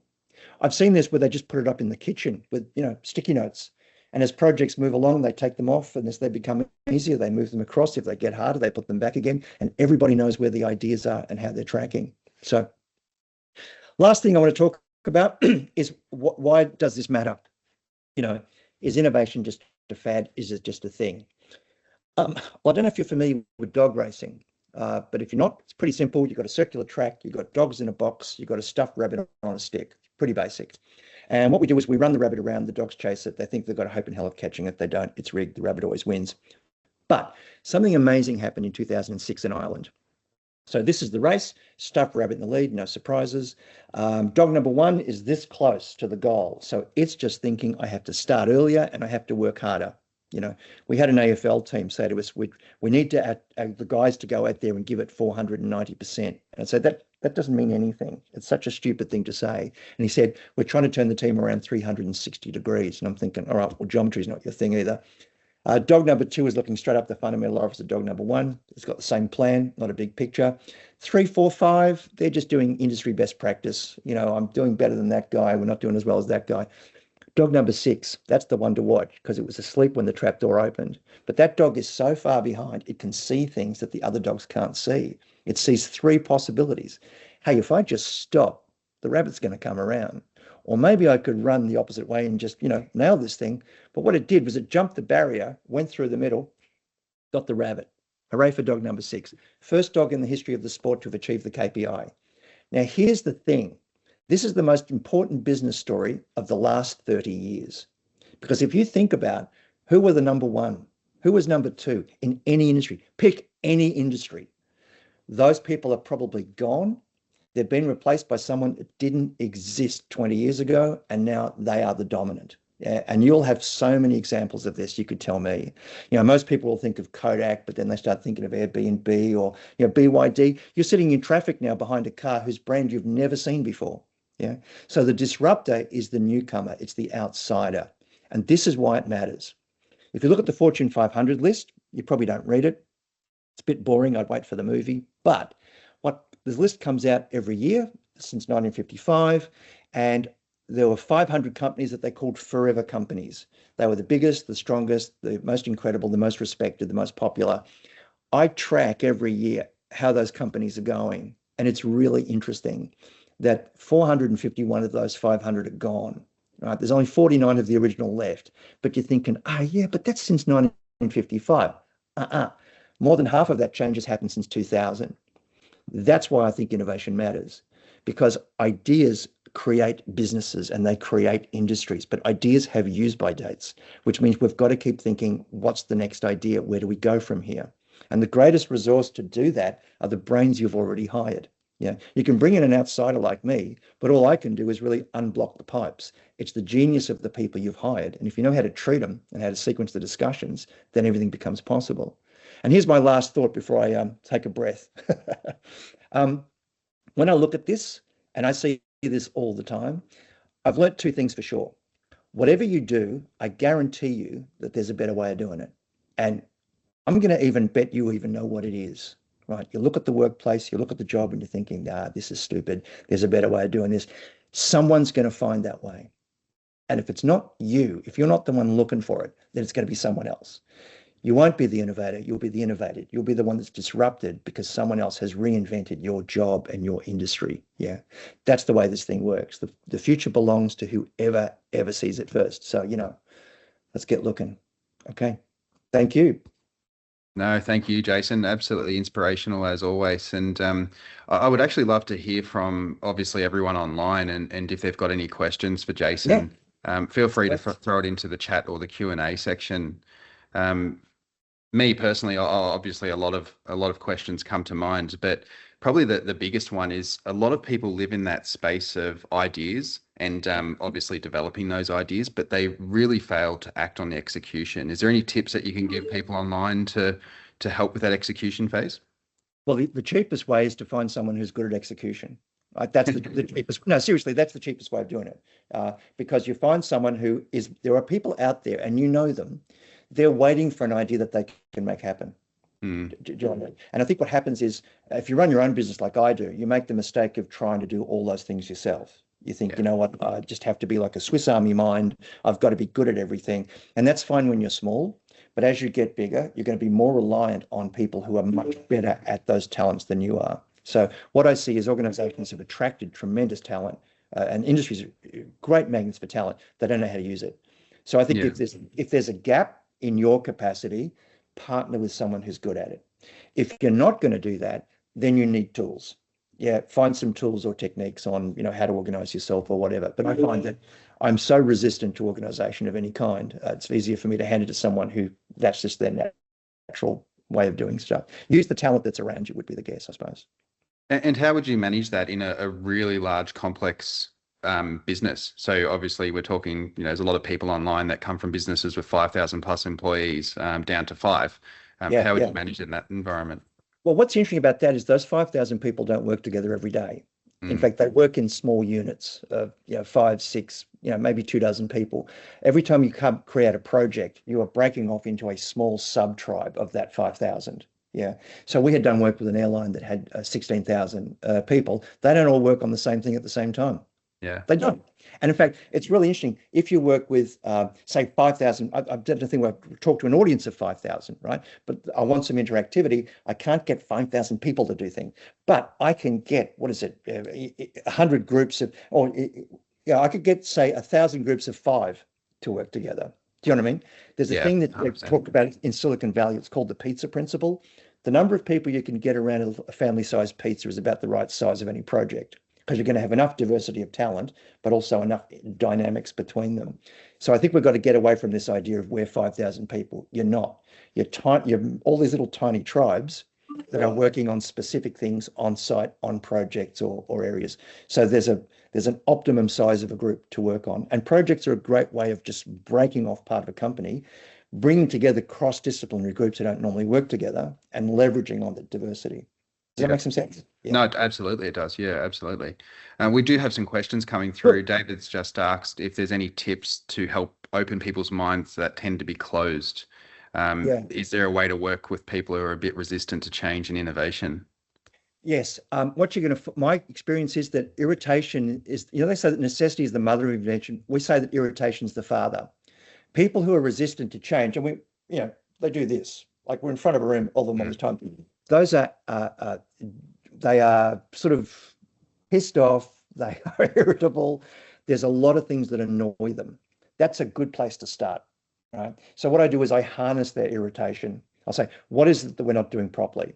I've seen this where they just put it up in the kitchen with, sticky notes. And as projects move along, they take them off, and as they become easier, they move them across. If they get harder, they put them back again, and everybody knows where the ideas are and how they're tracking. So last thing I want to talk about is why does this matter? Is innovation just a fad? Is it just a thing? Well, I don't know if you're familiar with dog racing. But if you're not, it's pretty simple. You've got a circular track, you've got dogs in a box, you've got a stuffed rabbit on a stick. Pretty basic. And what we do is we run the rabbit around, the dogs chase it. They think they've got a hope in hell of catching it. They don't. It's rigged. The rabbit always wins. But something amazing happened in 2006 in Ireland. So this is the race, stuffed rabbit in the lead, no surprises. Dog number one is this close to the goal. So it's just thinking, I have to start earlier and I have to work harder. We had an AFL team say to us, we need to the guys to go out there and give it 490%. And I said, that doesn't mean anything. It's such a stupid thing to say. And he said, we're trying to turn the team around 360 degrees. And I'm thinking, all right, well, geometry is not your thing either. Dog number two is looking straight up the fundamental orifice of dog number one. It's got the same plan, not a big picture. 3, 4, 5, they're just doing industry best practice. I'm doing better than that guy. We're not doing as well as that guy. Dog number 6, that's the one to watch because it was asleep when the trap door opened. But that dog is so far behind, it can see things that the other dogs can't see. It sees 3 possibilities. Hey, if I just stop, the rabbit's going to come around. Or maybe I could run the opposite way and just, nail this thing. But what it did was it jumped the barrier, went through the middle, got the rabbit. Hooray for dog number 6. First dog in the history of the sport to have achieved the KPI. Now, here's the thing. This is the most important business story of the last 30 years. Because if you think about who were the number 1, who was number 2 in any industry, pick any industry, those people are probably gone. They've been replaced by someone that didn't exist 20 years ago, and now they are the dominant. Yeah, and you'll have so many examples of this, you could tell me. Most people will think of Kodak, but then they start thinking of Airbnb or BYD. You're sitting in traffic now behind a car whose brand you've never seen before. Yeah. So the disruptor is the newcomer. It's the outsider. And this is why it matters. If you look at the Fortune 500 list, you probably don't read it. It's a bit boring. I'd wait for the movie. But this list comes out every year since 1955. And there were 500 companies that they called forever companies. They were the biggest, the strongest, the most incredible, the most respected, the most popular. I track every year how those companies are going. And it's really interesting that 451 of those 500 are gone. Right? There's only 49 of the original left. But you're thinking, yeah, but that's since 1955. More than half of that change has happened since 2000. That's why I think innovation matters, because ideas create businesses and they create industries, but ideas have use-by dates, which means we've got to keep thinking, what's the next idea? Where do we go from here? And the greatest resource to do that are the brains you've already hired. Yeah, you can bring in an outsider like me, but all I can do is really unblock the pipes. It's the genius of the people you've hired. And if you know how to treat them and how to sequence the discussions, then everything becomes possible. And here's my last thought before I take a breath. um, when I look at this, and I see this all the time, I've learnt two things for sure. Whatever you do, I guarantee you that there's a better way of doing it. And I'm going to even bet you even know what it is, right? You look at the workplace, you look at the job, and you're thinking, this is stupid. There's a better way of doing this. Someone's going to find that way. And if it's not you, if you're not the one looking for it, then it's going to be someone else. You won't be the innovator, you'll be the innovated. You'll be the one that's disrupted because someone else has reinvented your job and your industry. Yeah, that's the way this thing works. The future belongs to whoever ever sees it first. So, let's get looking. Okay. Thank you. No, thank you, Jason. Absolutely inspirational as always. And I would actually love to hear from obviously everyone online, and if they've got any questions for Yeah. Jason, feel free to throw it into the chat or the Q&A section. Me personally, obviously a lot of questions come to mind, but probably the biggest one is a lot of people live in that space of ideas and obviously developing those ideas, but they really fail to act on the execution. Is there any tips that you can give people online to help with that execution phase? Well, the cheapest way is to find someone who's good at execution. Right? That's the cheapest. No, seriously, that's the cheapest way of doing it. Because you find someone who is, there are people out there and you know them, they're waiting for an idea that they can make happen. Mm, Do you know what I mean? And I think what happens is if you run your own business like I do, you make the mistake of trying to do all those things yourself. You think, yeah, you know what, I just have to be like a Swiss Army mind. I've got to be good at everything. And that's fine when you're small. But as you get bigger, you're going to be more reliant on people who are much better at those talents than you are. So what I see is organizations have attracted tremendous talent and industries are great magnets for talent. They don't know how to use it. So I think yeah, if there's a gap in your capacity, partner with someone who's good at it. If you're not going to do that, then you need tools. Yeah, find some tools or techniques on, how to organize yourself or whatever. But I find that I'm so resistant to organization of any kind. It's easier for me to hand it to someone who that's just their natural way of doing stuff. Use the talent that's around you would be the guess, I suppose. and how would you manage that in a really large, complex business? So obviously we're talking, there's a lot of people online that come from businesses with 5,000 plus employees down to five. Yeah, How would yeah. you manage in that environment? Well, what's interesting about that is those 5,000 people don't work together every day. In Mm, fact, they work in small units of, five, six, maybe 2 dozen people. Every time you create a project, you are breaking off into a small sub-tribe of that 5,000. Yeah. So we had done work with an airline that had 16,000 people. They don't all work on the same thing at the same time. yeah, They don't. And in fact, it's really interesting. If you work with, say, 5,000, I've done a thing where I've talked to an audience of 5,000, right? But I want some interactivity. I can't get 5,000 people to do things, but I can get, what is it, 100 groups of, or I could get, say, 1,000 groups of five to work together. Do you know what I mean? There's a yeah, thing that they've 100%. talked about in Silicon Valley. It's called the pizza principle. The number of people you can get around a family-sized pizza is about the right size of any project because you're going to have enough diversity of talent, but also enough dynamics between them. So I think we've got to get away from this idea of we're 5,000 people. You're not. You're all these little tiny tribes that are working on specific things on site, on projects or areas. So there's an optimum size of a group to work on. And projects are a great way of just breaking off part of a company, bringing together cross-disciplinary groups that don't normally work together and leveraging on the diversity. Does that Yeah. make some sense? Yeah. No, absolutely it does. Yeah, absolutely. We do have some questions coming through. David's just asked if there's any tips to help open people's minds that tend to be closed. Yeah. Is there a way to work with people who are a bit resistant to change and innovation? Yes. What you're going to, my experience is that irritation is, they say that necessity is the mother of invention. We say that irritation is the father. People who are resistant to change, and they do this, like we're in front of a room all the Mm, time. Those are, they are sort of pissed off. They are irritable. There's a lot of things that annoy them. That's a good place to start, right? So what I do is I harness their irritation. I'll say, what is it that we're not doing properly?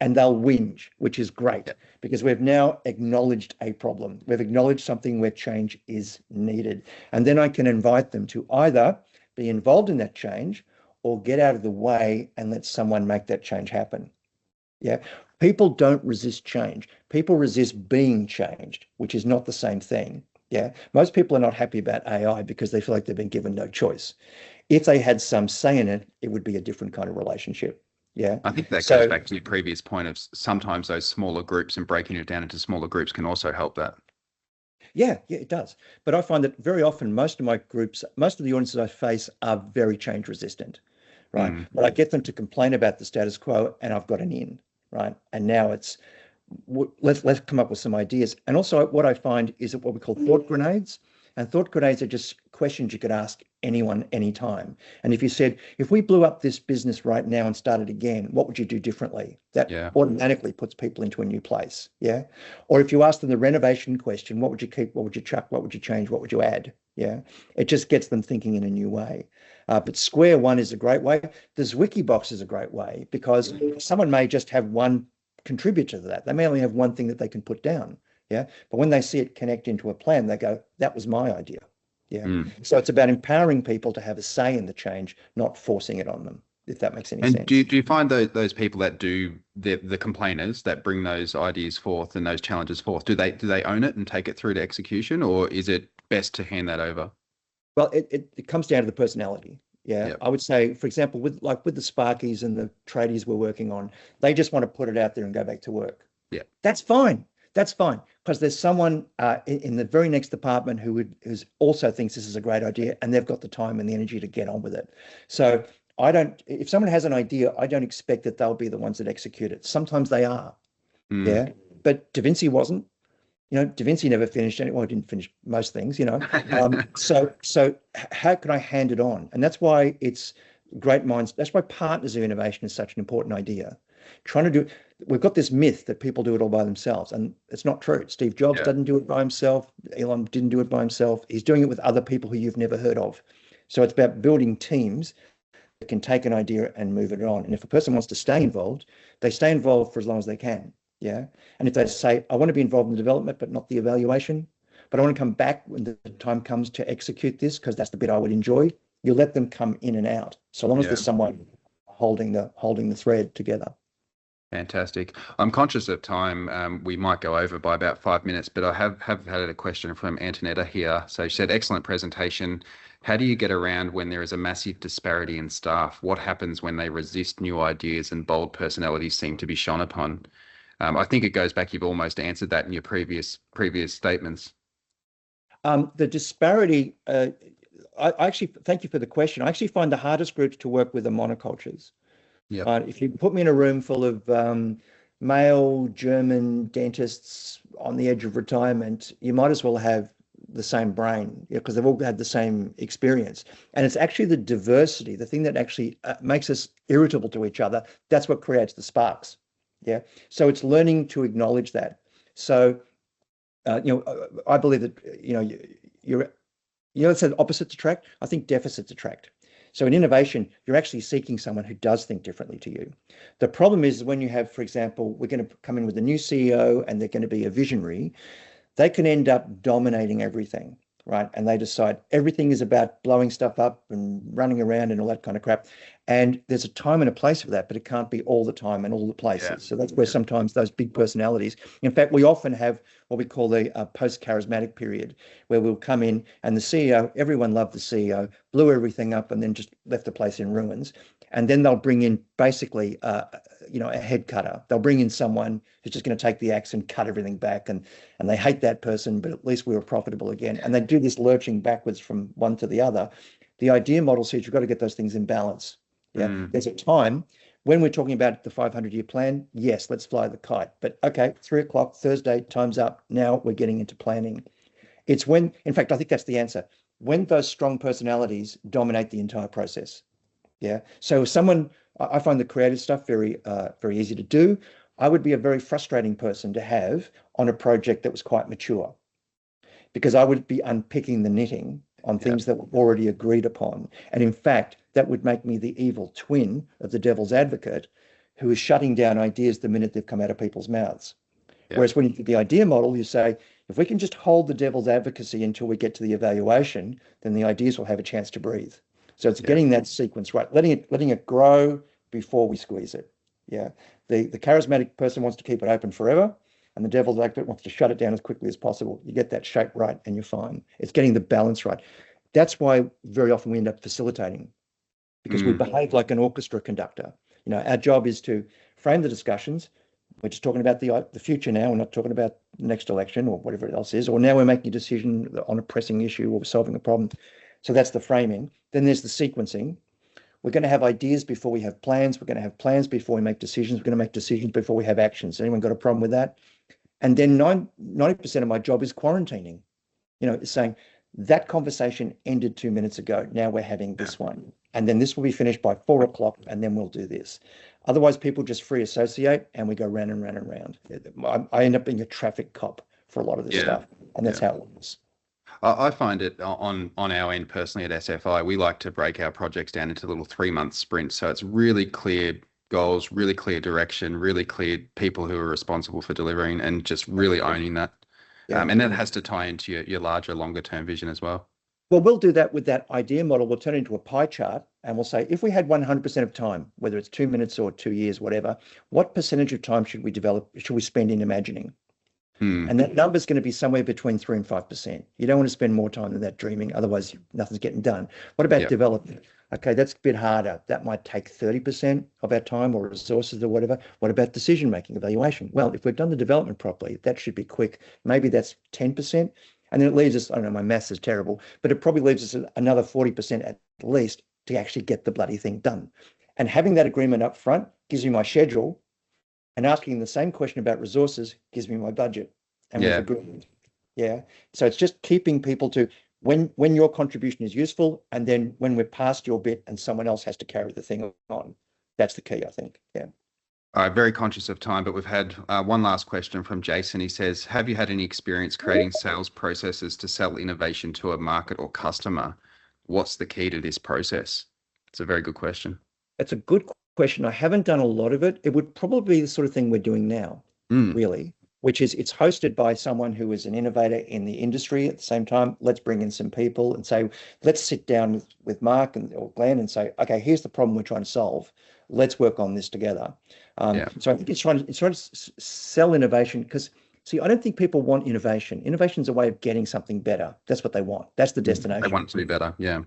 And they'll whinge, which is great yeah, because we've now acknowledged a problem. We've acknowledged something where change is needed. And then I can invite them to either be involved in that change or get out of the way and let someone make that change happen. Yeah. People don't resist change. People resist being changed, which is not the same thing. Yeah. Most people are not happy about AI because they feel like they've been given no choice. If they had some say in it, it would be a different kind of relationship. Yeah. I think that goes So back to your previous point of sometimes those smaller groups and breaking it down into smaller groups can also help that. yeah, it does. But I find that very often most of my groups, most of the audiences I face are very change resistant, right? Mm. But I get them to complain about the status quo and I've got an in, right? And now it's let's come up with some ideas. And also what I find is what we call thought grenades. And thought grenades are just questions you could ask anyone, anytime. And if you said, if we blew up this business right now and started again, what would you do differently? That Yeah. automatically puts people into a new place. Yeah. Or if you ask them the renovation question, what would you keep? What would you chuck? What would you change? What would you add? Yeah. It just gets them thinking in a new way. But Square One is a great way. This Wikibox is a great way because someone may just have one contributor to that. They may only have one thing that they can put down. Yeah. But when they see it connect into a plan, they go, that was my idea. Yeah. Mm. So it's about empowering people to have a say in the change, not forcing it on them, if that makes any And sense. do you find those people that do the complainers that bring those ideas forth and those challenges forth, do they own it and take it through to execution, or is it best to hand that over? Well, it comes down to the personality. Yeah. Yeah. I would say, for example, with the Sparkies and the tradies we're working on, they just want to put it out there and go back to work. Yeah. That's fine. That's fine because there's someone in the very next department who's also thinks this is a great idea and they've got the time and the energy to get on with it. So I don't. If someone has an idea, I don't expect that they'll be the ones that execute it. Sometimes they are. Mm. Yeah, but Da Vinci wasn't. Da Vinci never finished any. Well, he didn't finish most things. So how can I hand it on? And that's why it's great minds. That's why partners of innovation is such an important idea. Trying to do, we've got this myth that people do it all by themselves, and it's not true. Steve Jobs Yeah. doesn't do it by himself. Elon didn't do it by himself. He's doing it with other people who you've never heard of. So it's about building teams that can take an idea and move it on. And if a person wants to stay involved, they stay involved for as long as they can. Yeah. And if they say, I want to be involved in the development, but not the evaluation, but I want to come back when the time comes to execute this, because that's the bit I would enjoy, you let them come in and out, so long as Yeah. there's someone holding the thread together. Fantastic. I'm conscious of time. We might go over by about 5 minutes, but I have had a question from Antonetta here. So she said, excellent presentation. How do you get around when there is a massive disparity in staff? What happens when they resist new ideas and bold personalities seem to be shone upon? I think it goes back, you've almost answered that in your previous statements. The disparity, I actually thank you for the question. I actually find the hardest groups to work with are monocultures. Yep. If you put me in a room full of male German dentists on the edge of retirement, you might as well have the same brain, because they've all had the same experience. And it's actually the diversity, the thing that actually makes us irritable to each other. That's what creates the sparks. Yeah. So it's learning to acknowledge that. So, I believe that, it said opposites attract. I think deficits attract. So in innovation, you're actually seeking someone who does think differently to you. The problem is when you have, for example, we're going to come in with a new CEO and they're going to be a visionary, they can end up dominating everything, right? And they decide everything is about blowing stuff up and running around and all that kind of crap. And there's a time and a place for that, but it can't be all the time and all the places. Yeah. So that's where sometimes those big personalities, in fact, we often have what we call the post-charismatic period, where we'll come in and the CEO, everyone loved the CEO, blew everything up and then just left the place in ruins. And then they'll bring in basically, a head cutter. They'll bring in someone who's just going to take the axe and cut everything back. And they hate that person, but at least we were profitable again. And they do this lurching backwards from one to the other. The idea model says you've got to get those things in balance. Yeah. There's a time when we're talking about the 500-year plan. Yes, let's fly the kite. But okay, 3:00 Thursday, time's up. Now we're getting into planning. It's when, in fact, I think that's the answer. When those strong personalities dominate the entire process. Yeah. So I find the creative stuff very, very easy to do. I would be a very frustrating person to have on a project that was quite mature, because I would be unpicking the knitting on things that were already agreed upon. And in fact, that would make me the evil twin of the devil's advocate who is shutting down ideas the minute they've come out of people's mouths. Yeah. Whereas when you do the idea model, you say, if we can just hold the devil's advocacy until we get to the evaluation, then the ideas will have a chance to breathe. So it's getting that sequence right, letting it grow before we squeeze it. Yeah. The charismatic person wants to keep it open forever, and the devil's advocate wants to shut it down as quickly as possible. You get that shape right and you're fine. It's getting the balance right. That's why very often we end up facilitating, because we behave like an orchestra conductor. Our job is to frame the discussions. We're just talking about the future now. We're not talking about the next election or whatever else is, or now we're making a decision on a pressing issue or solving a problem. So that's the framing. Then there's the sequencing. We're going to have ideas before we have plans. We're going to have plans before we make decisions. We're going to make decisions before we have actions. Anyone got a problem with that? And then 90% of my job is quarantining. It's saying that conversation ended 2 minutes ago. Now we're having this one. And then this will be finished by 4 o'clock, and then we'll do this. Otherwise, people just free associate and we go round and round and round. I end up being a traffic cop for a lot of this stuff. And that's how it works. I find it on our end personally at SFI, we like to break our projects down into little 3-month sprints. So it's really clear goals, really clear direction, really clear people who are responsible for delivering, and just really owning that. And that has to tie into your larger, longer term vision as well. Well, we'll do that with that idea model. We'll turn it into a pie chart, and we'll say, if we had 100% of time, whether it's 2 minutes or 2 years, whatever, what percentage of time should we spend in imagining? And that number is going to be somewhere between 3 and 5%. You don't want to spend more time than that dreaming, otherwise nothing's getting done. What about development? Okay, that's a bit harder. That might take 30% of our time or resources or whatever. What about decision-making, evaluation? Well, if we've done the development properly, that should be quick. Maybe that's 10%. And then it leaves us, I don't know, my maths is terrible, but it probably leaves us another 40% at least to actually get the bloody thing done. And having that agreement up front gives me my schedule, and asking the same question about resources gives me my budget. And we've agreed. So it's just keeping people to when your contribution is useful, and then when we're past your bit and someone else has to carry the thing on. That's the key, I think. Yeah. All right, very conscious of time, but we've had one last question from Jason. He says, have you had any experience creating sales processes to sell innovation to a market or customer? What's the key to this process? It's a very good question. It's a good question. I haven't done a lot of it. It would probably be the sort of thing we're doing now, really, which is it's hosted by someone who is an innovator in the industry. At the same time, let's bring in some people and say, let's sit down with Mark or Glenn and say, okay, here's the problem we're trying to solve. Let's work on this together. So I think it's trying to sell innovation, because, see, I don't think people want innovation. Innovation is a way of getting something better. That's what they want. That's the destination. They want it to be better. Yeah.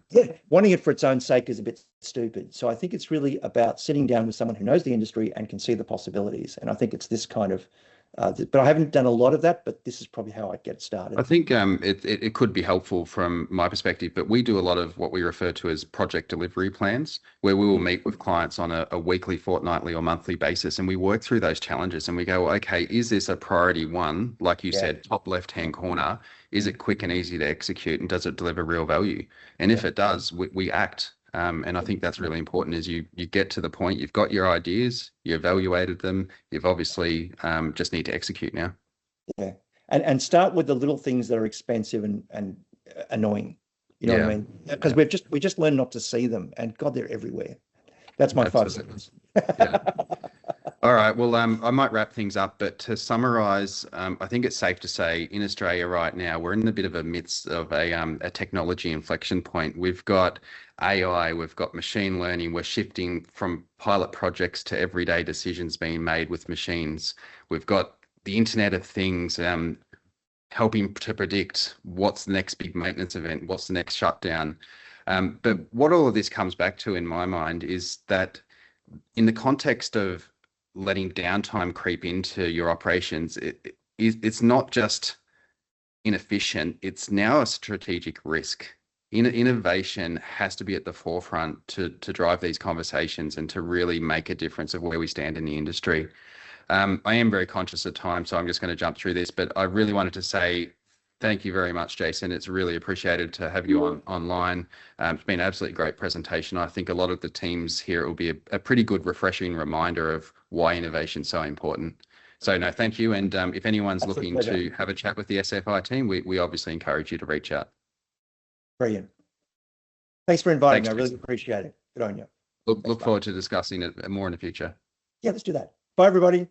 Wanting it for its own sake is a bit stupid. So I think it's really about sitting down with someone who knows the industry and can see the possibilities. And I think it's this kind of, but I haven't done a lot of that, but this is probably how I'd get started. I think it could be helpful from my perspective, but we do a lot of what we refer to as project delivery plans, where we will meet with clients on a weekly, fortnightly or monthly basis, and we work through those challenges and we go, okay, is this a priority one? Like you said, top left-hand corner, is it quick and easy to execute, and does it deliver real value? And if it does, we act. And I think that's really important, is you get to the point, you've got your ideas, you evaluated them, you've obviously just need to execute now. Yeah. And start with the little things that are expensive and annoying. You know what I mean? Because we just learn not to see them, and God, they're everywhere. That's my 5 seconds. All right. Well, I might wrap things up, but to summarize, I think it's safe to say in Australia right now, we're in a bit of a midst of a technology inflection point. We've got AI, we've got machine learning, we're shifting from pilot projects to everyday decisions being made with machines. We've got the Internet of Things helping to predict what's the next big maintenance event, what's the next shutdown. But what all of this comes back to, in my mind, is that in the context of letting downtime creep into your operations, it's not just inefficient, it's now a strategic risk. Innovation has to be at the forefront to drive these conversations and to really make a difference of where we stand in the industry. I am very conscious of time, so I'm just going to jump through this, but I really wanted to say thank you very much, Jason. It's really appreciated to have you online. It's been an absolutely great presentation. I think a lot of the teams here, it will be a pretty good refreshing reminder of why innovation is so important. So no, thank you. And if anyone's looking to have a chat with the SFI team, we obviously encourage you to reach out. Brilliant. Thanks for inviting me. I really appreciate it. Good on you. Look forward to discussing it more in the future. Yeah, let's do that. Bye, everybody.